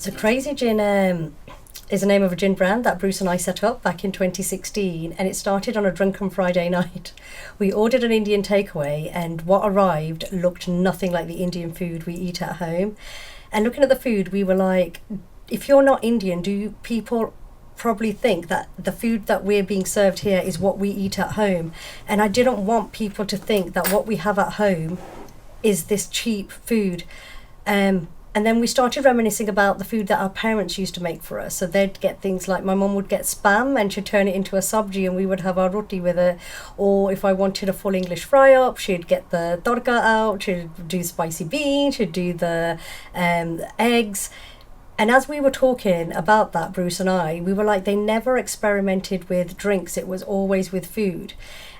So Crazy Gin is the name of a gin brand that Bruce and I set up back in 2016, and it started on a drunken Friday night. We ordered an Indian takeaway, and what arrived looked nothing like the Indian food we eat at home. And looking at the food, we were like, if you're not Indian, do people probably think that the food that we're being served here is what we eat at home? And I didn't want people to think that what we have at home is this cheap food. And then we started reminiscing about the food that our parents used to make for us. So they'd get things like, my mum would get spam and she'd turn it into a sabji and we would have our roti with it. Or if I wanted a full English fry up, she'd get the tadka out, she'd do spicy beans, she'd do the eggs. And as we were talking about that, Bruce and I, we were like, they never experimented with drinks. It was always with food.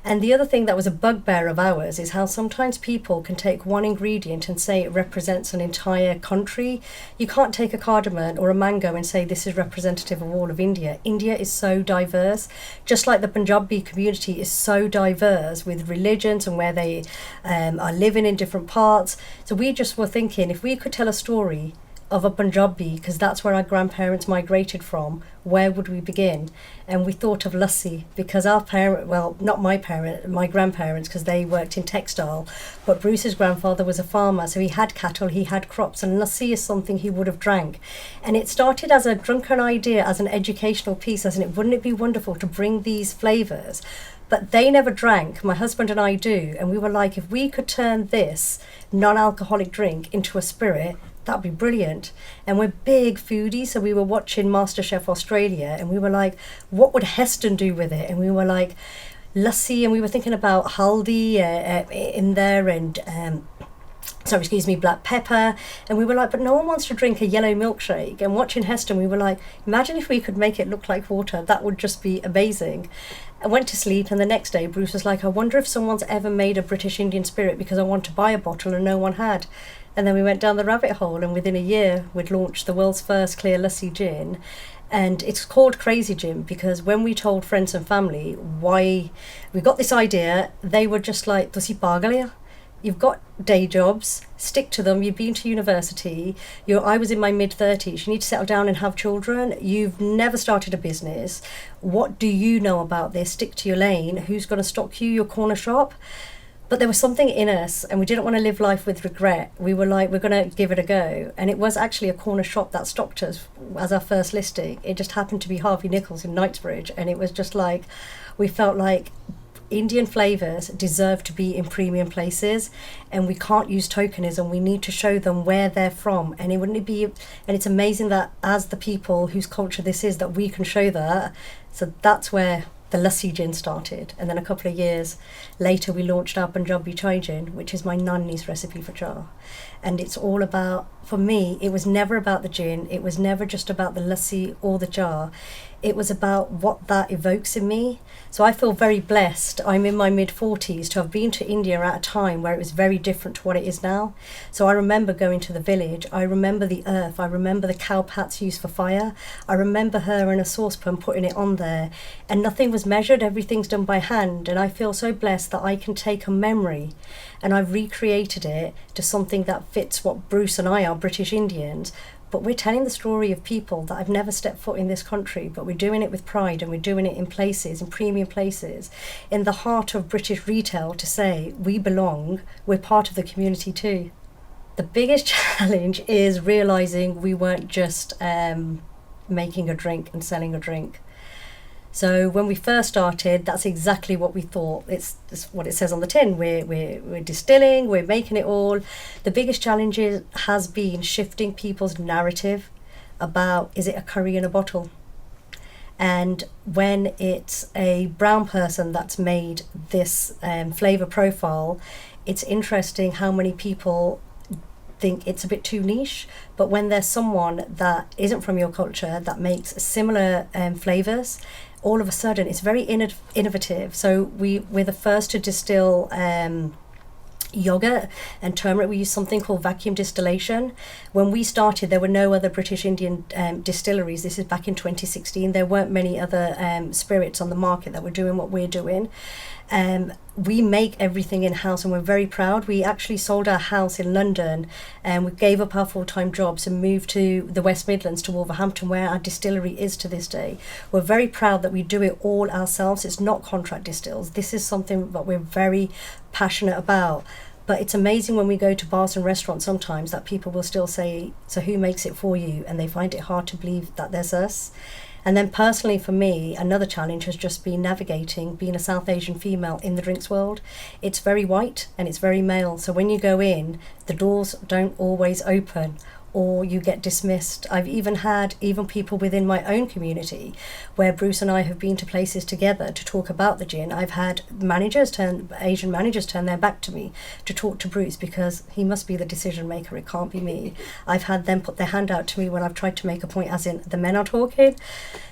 And the other thing that was a bugbear of ours is how sometimes people can take one ingredient and say it represents an entire country. You can't take a cardamom or a mango and say this is representative of all of India. India is so diverse, just like the Punjabi community is so diverse with religions and where they are living in different parts. So we just were thinking, if we could tell a story of a Punjabi, because that's where our grandparents migrated from, where would we begin? And we thought of Lassi, because our parent, well, not my parent, my grandparents, because they worked in textile, but Bruce's grandfather was a farmer, so he had cattle, he had crops, and Lassi is something he would have drank. And it started as a drunken idea, as an educational piece, as in, wouldn't it be wonderful to bring these flavours? But they never drank, my husband and I do, and we were like, if we could turn this non-alcoholic drink into a spirit, that'd be brilliant. And we're big foodies, so we were watching MasterChef Australia and we were like, what would Heston do with it? And we were like, lassi, and we were thinking about haldi in there and black pepper. And we were like, but no one wants to drink a yellow milkshake. And watching Heston, we were like, imagine if we could make it look like water. That would just be amazing. I went to sleep, and the next day Bruce was like, I wonder if someone's ever made a British Indian spirit, because I want to buy a bottle and no one had. And then we went down the rabbit hole, and within a year we'd launched the world's first clear lassi gin. And it's called Crazy Gin because when we told friends and family why we got this idea, they were just like, "Tusi pagal hai? You've got day jobs, stick to them, you've been to university, I was in my mid-30s, you need to settle down and have children, you've never started a business, what do you know about this? Stick to your lane, who's going to stock you, your corner shop?" But there was something in us and we didn't want to live life with regret. We were like, we're going to give it a go. And it was actually a corner shop that stocked us as our first listing. It just happened to be Harvey Nichols in Knightsbridge. And it was just like, we felt like Indian flavours deserve to be in premium places, and we can't use tokenism. We need to show them where they're from. And it's amazing that as the people whose culture this is, that we can show that. So that's where the lassi gin started. And then a couple of years later we launched our Punjabi chai gin, which is my nanny's recipe for cha. And it's all about, for me, it was never about the gin, it was never just about the lassi or the cha, it was about what that evokes in me. So I feel very blessed. I'm in my mid-40s to have been to India at a time where it was very different to what it is now. So I remember going to the village, I remember the earth, I remember the cow pats used for fire, I remember her in a saucepan putting it on there, and nothing was measured, everything's done by hand. And I feel so blessed that I can take a memory and I've recreated it to something that fits what Bruce and I are, British Indians. But we're telling the story of people that have never stepped foot in this country, but we're doing it with pride, and we're doing it in places, in premium places, in the heart of British retail, to say we belong, we're part of the community too. The biggest challenge is realising we weren't just making a drink and selling a drink. So when we first started, that's exactly what we thought. It's what it says on the tin. We're distilling, we're making it all. The biggest challenge has been shifting people's narrative about, is it a curry in a bottle? And when it's a brown person that's made this flavour profile, it's interesting how many people think it's a bit too niche. But when there's someone that isn't from your culture that makes similar flavours, all of a sudden it's very innovative. So we're the first to distill yogurt and turmeric. We use something called vacuum distillation. When we started, there were no other British Indian distilleries. This is back in 2016. There weren't many other spirits on the market that were doing what we're doing. We make everything in-house and we're very proud. We actually sold our house in London and we gave up our full-time jobs and moved to the West Midlands, to Wolverhampton, where our distillery is to this day. We're very proud that we do it all ourselves. It's not contract distills. This is something that we're very passionate about. But it's amazing when we go to bars and restaurants sometimes that people will still say, so who makes it for you? And they find it hard to believe that there's us. And then personally for me, another challenge has just been navigating being a South Asian female in the drinks world. It's very white and it's very male. So when you go in, the doors don't always open or you get dismissed. I've even had people within my own community where Bruce and I have been to places together to talk about the gin. I've had Asian managers turn their back to me to talk to Bruce because he must be the decision maker, it can't be me. I've had them put their hand out to me when I've tried to make a point, as in the men are talking.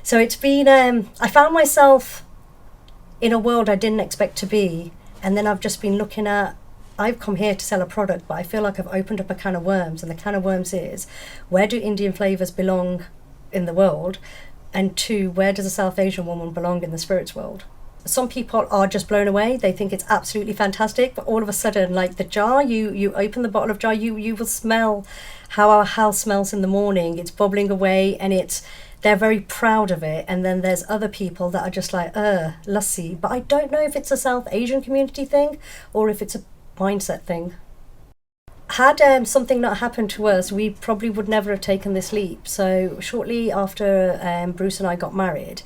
So it's been, I found myself in a world I didn't expect to be, and then I've just been looking at, I've come here to sell a product, but I feel like I've opened up a can of worms, and the can of worms is, where do Indian flavours belong in the world? And two, where does a South Asian woman belong in the spirits world? Some people are just blown away. They think it's absolutely fantastic, but all of a sudden, like the jar, you open the bottle of jar, you will smell how our house smells in the morning. It's bubbling away and they're very proud of it. And then there's other people that are just like, Lassi. But I don't know if it's a South Asian community thing or if it's a mindset thing. Had something not happened to us, we probably would never have taken this leap. So shortly after Bruce and I got married,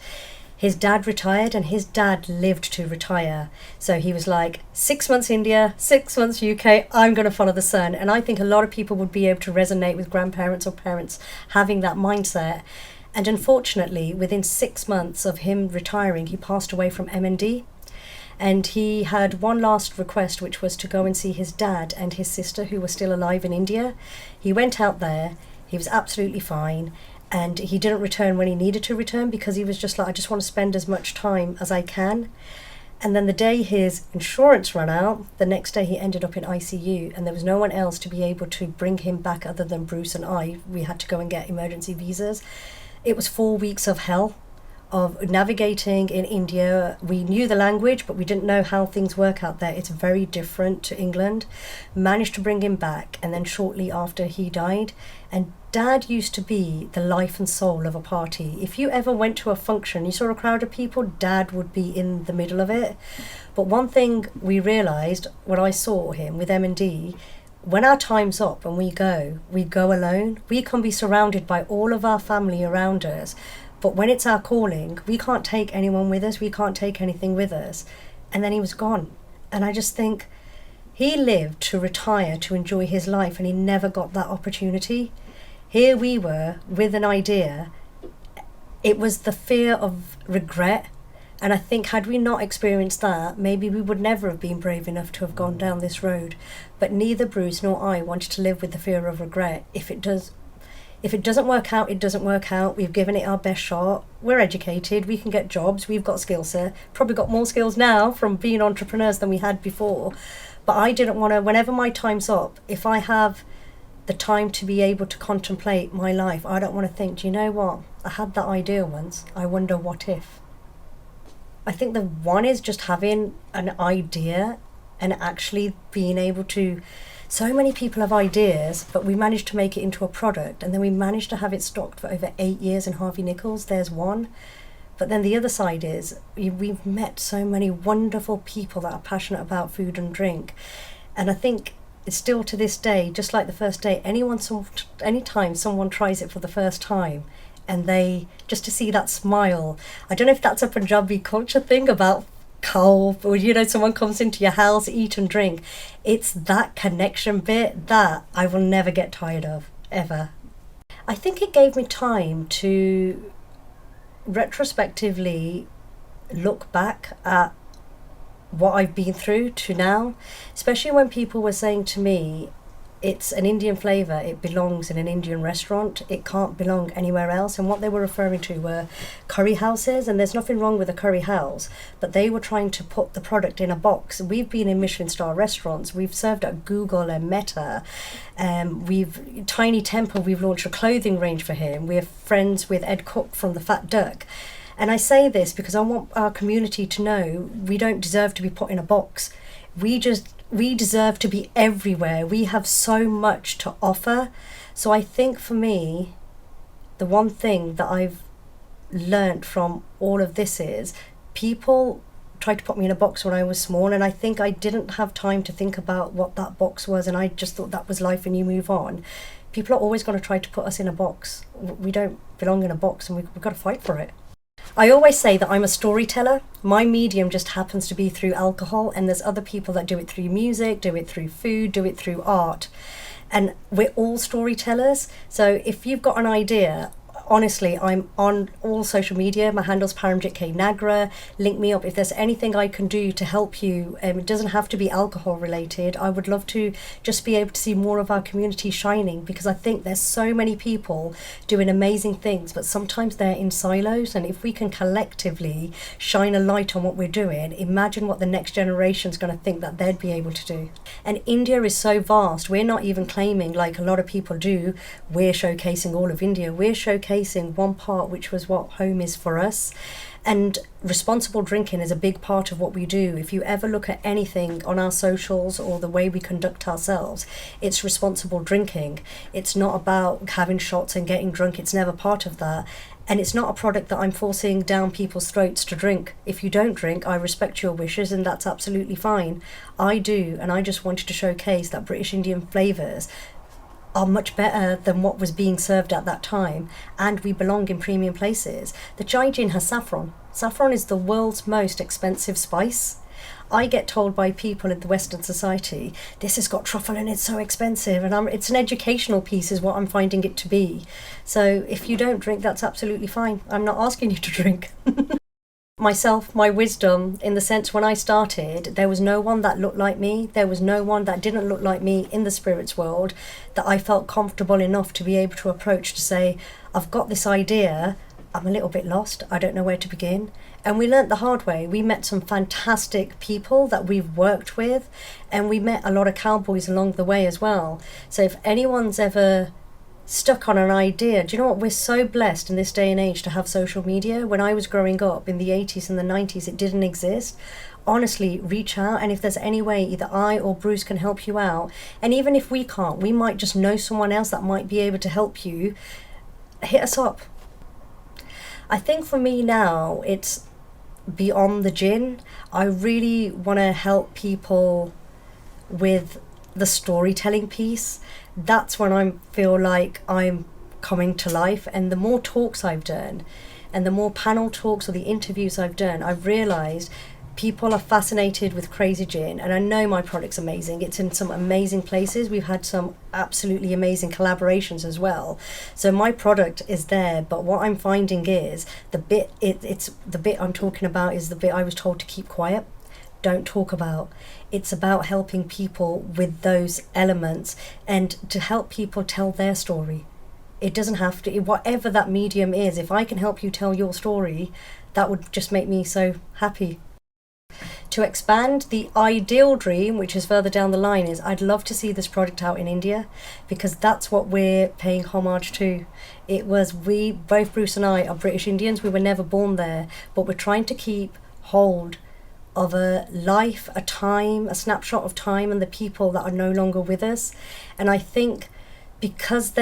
his dad retired, and his dad lived to retire. So he was like, 6 months India, 6 months UK, I'm going to follow the sun. And I think a lot of people would be able to resonate with grandparents or parents having that mindset. And unfortunately, within 6 months of him retiring, he passed away from MND. And he had one last request, which was to go and see his dad and his sister, who were still alive in India. He went out there, he was absolutely fine, and he didn't return when he needed to return because he was just like, I just want to spend as much time as I can. And then the day his insurance ran out, the next day he ended up in ICU, and there was no one else to be able to bring him back other than Bruce and I. We had to go and get emergency visas. It was 4 weeks of hell, of navigating in India. We knew the language, but we didn't know how things work out there. It's very different to England. Managed to bring him back, and then shortly after he died. And Dad used to be the life and soul of a party. If you ever went to a function, you saw a crowd of people, Dad would be in the middle of it. But one thing we realised when I saw him with M&D, when our time's up and we go alone. We can be surrounded by all of our family around us, but when it's our calling, we can't take anyone with us, we can't take anything with us. And then he was gone. And I just think he lived to retire, to enjoy his life, and he never got that opportunity. Here we were with an idea. It was the fear of regret. And I think had we not experienced that, maybe we would never have been brave enough to have gone down this road. But neither Bruce nor I wanted to live with the fear of regret. If it doesn't work out, it doesn't work out. We've given it our best shot. We're educated. We can get jobs. We've got skill set. Probably got more skills now from being entrepreneurs than we had before. But I didn't want to, whenever my time's up, if I have the time to be able to contemplate my life, I don't want to think, do you know what? I had that idea once. I wonder what if. I think the one is just having an idea and actually being able to. So many people have ideas, but we managed to make it into a product, and then we managed to have it stocked for over 8 years in Harvey Nichols. There's one. But then the other side is we've met so many wonderful people that are passionate about food and drink. And I think it's still to this day, just like the first day, anytime someone tries it for the first time, and they, just to see that smile. I don't know if that's a Punjabi culture thing about cold, or someone comes into your house, eat and drink. It's that connection bit that I will never get tired of, ever. I think it gave me time to retrospectively look back at what I've been through to now, especially when people were saying to me, it's an Indian flavour, it belongs in an Indian restaurant, it can't belong anywhere else. And what they were referring to were curry houses, and there's nothing wrong with a curry house, but they were trying to put the product in a box. We've been in Michelin-starred restaurants, we've served at Google and Meta, Tiny Temple, we've launched a clothing range for him, we're friends with Ed Cook from the Fat Duck. And I say this because I want our community to know we don't deserve to be put in a box. We deserve to be everywhere. We have so much to offer. So I think for me, the one thing that I've learned from all of this is people tried to put me in a box when I was small, and I think I didn't have time to think about what that box was, and I just thought that was life and you move on. People are always going to try to put us in a box. We don't belong in a box, and we've got to fight for it. I always say that I'm a storyteller. My medium just happens to be through alcohol, and there's other people that do it through music, do it through food, do it through art. And we're all storytellers. So if you've got an idea, honestly, I'm on all social media. My handle's Paramjit Nagra. Link me up if there's anything I can do to help you. It doesn't have to be alcohol related. I would love to just be able to see more of our community shining, because I think there's so many people doing amazing things, but sometimes they're in silos. And if we can collectively shine a light on what we're doing, imagine what the next generation's going to think that they'd be able to do. And India is so vast. We're not even claiming, like a lot of people do, we're showcasing all of India. We're showcasing one part, which was what home is for us. And responsible drinking is a big part of what we do. If you ever look at anything on our socials or the way we conduct ourselves, it's responsible drinking. It's not about having shots and getting drunk. It's never part of that. And it's not a product that I'm forcing down people's throats to drink. If you don't drink, I respect your wishes, and that's absolutely fine. I do, and I just wanted to showcase that British Indian flavours are much better than what was being served at that time, and we belong in premium places. The chai gin has saffron. Saffron is the world's most expensive spice. I get told by people in the Western society, this has got truffle and it's so expensive, and it's an educational piece is what I'm finding it to be. So if you don't drink, that's absolutely fine. I'm not asking you to drink. Myself, my wisdom, in the sense when I started, there was no one that looked like me. There was no one that didn't look like me in the spirits world that I felt comfortable enough to be able to approach to say, I've got this idea, I'm a little bit lost, I don't know where to begin. And we learnt the hard way. We met some fantastic people that we've worked with, and we met a lot of cowboys along the way as well. So if anyone's ever stuck on an idea, do you know what, we're so blessed in this day and age to have social media. When I was growing up in the 80s and the 90s, it didn't exist. Honestly, reach out, and if there's any way either I or Bruce can help you out, and even if we can't, we might just know someone else that might be able to help you, hit us up. I think for me now, it's beyond the gin. I really want to help people with the storytelling piece. That's when I feel like I'm coming to life. And the more talks I've done and the more panel talks or the interviews I've done, I've realised people are fascinated with Crazy Gin, and I know my product's amazing. It's in some amazing places. We've had some absolutely amazing collaborations as well. So my product is there, but what I'm finding is the bit I'm talking about is the bit I was told to keep quiet. Don't talk about. It's about helping people with those elements and to help people tell their story. It doesn't have to, whatever that medium is, if I can help you tell your story, that would just make me so happy. To expand, the ideal dream, which is further down the line, is I'd love to see this product out in India, because that's what we're paying homage to. Both Bruce and I are British Indians. We were never born there, but we're trying to keep hold of a life, a time, a snapshot of time and the people that are no longer with us. And I think because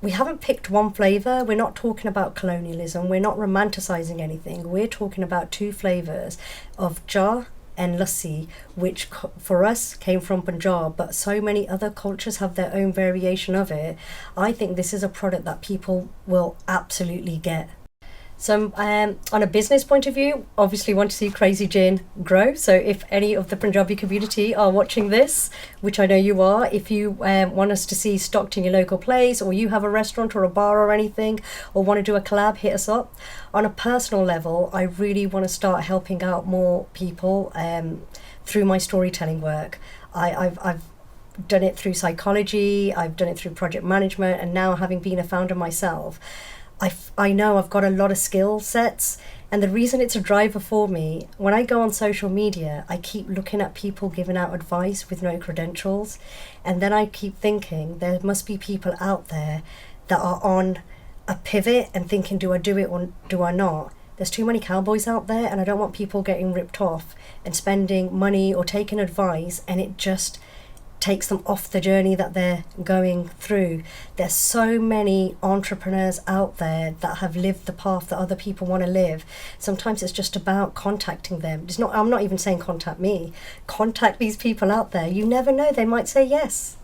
we haven't picked one flavour, we're not talking about colonialism, we're not romanticising anything, we're talking about two flavours of jar and lassi, which for us came from Punjab, but so many other cultures have their own variation of it. I think this is a product that people will absolutely get. So on a business point of view, obviously want to see Crazy Gin grow. So if any of the Punjabi community are watching this, which I know you are, if you want us to see stocked in your local place, or you have a restaurant or a bar or anything, or want to do a collab, hit us up. On a personal level, I really want to start helping out more people through my storytelling work. I've done it through psychology, I've done it through project management, and now having been a founder myself, I know I've got a lot of skill sets, and the reason it's a driver for me, when I go on social media, I keep looking at people giving out advice with no credentials, and then I keep thinking there must be people out there that are on a pivot and thinking, do I do it or do I not? There's too many cowboys out there, and I don't want people getting ripped off and spending money or taking advice, and it just takes them off the journey that they're going through. There's so many entrepreneurs out there that have lived the path that other people want to live. Sometimes it's just about contacting them. I'm not even saying contact me. Contact these people out there. You never know, they might say yes.